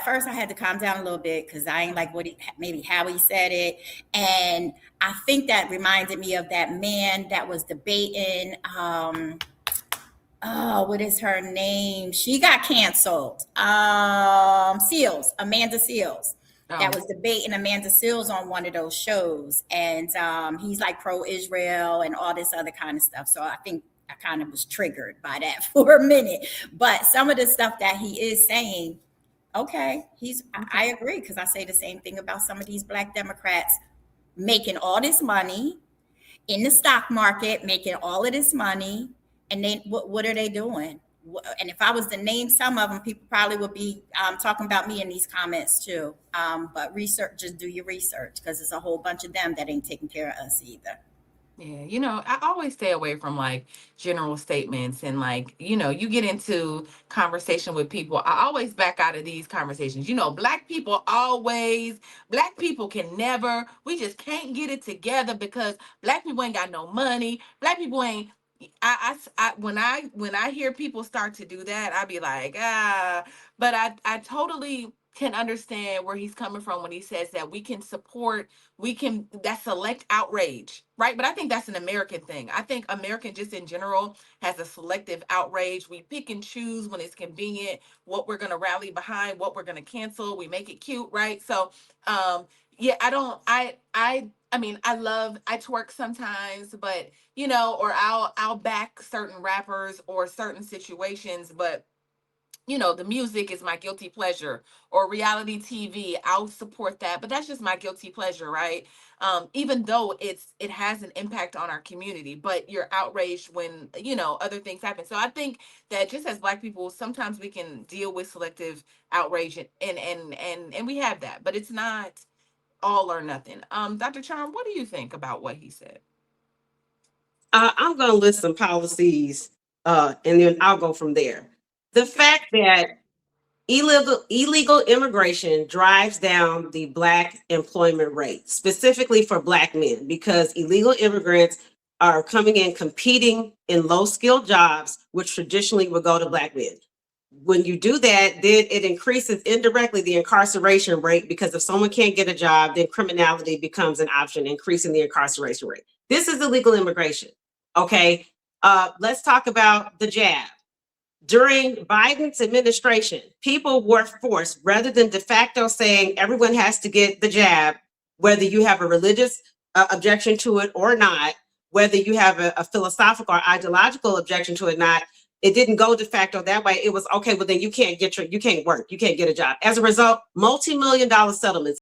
first I had to calm down a little bit because I ain't like maybe how he said it. And I think that reminded me of that man that was debating, oh, what is her name? She got canceled. Seals, Amanda Seals. That Oh, was debating Amanda Seals on one of those shows. And he's like pro-Israel and all this other kind of stuff. So I think I kind of was triggered by that for a minute. But some of the stuff that he is saying, okay, okay. I agree, because I say the same thing about some of these black Democrats making all this money in the stock market, making all of this money, and then what are they doing? And if I was to name some of them, people probably would be talking about me in these comments too. But research, just do your research, because it's a whole bunch of them that ain't taking care of us either. Yeah, I always stay away from like general statements and like, you get into conversation with people. I always back out of these conversations. Black people can never, we just can't get it together because black people ain't got no money. Black people ain't, when I hear people start to do that, I be like, but I totally can understand where he's coming from when he says that that select outrage, right? But I think that's an American thing. I think American just in general has a selective outrage. We pick and choose when it's convenient what we're going to rally behind, what we're going to cancel. We make it cute, right? So yeah, I mean, I twerk sometimes, but or I'll back certain rappers or certain situations, but the music is my guilty pleasure, or reality TV. I'll support that, but that's just my guilty pleasure, right? Even though it has an impact on our community, but you're outraged when, other things happen. So I think that just as black people, sometimes we can deal with selective outrage and we have that, but it's not all or nothing. Dr. Charm, what do you think about what he said? I'm going to list some policies, and then I'll go from there. The fact that illegal immigration drives down the black employment rate, specifically for black men, because illegal immigrants are coming in competing in low skilled jobs, which traditionally would go to black men. When you do that, then it increases indirectly the incarceration rate, because if someone can't get a job, then criminality becomes an option, increasing the incarceration rate. This is illegal immigration. Okay. Let's talk about the jab. During Biden's administration, people were forced, rather than de facto saying everyone has to get the jab, whether you have a religious objection to it or not, whether you have a philosophical or ideological objection to it or not. It didn't go de facto that way. It was okay. Well, then you can't work, you can't get a job. As a result, multi-million-dollar settlements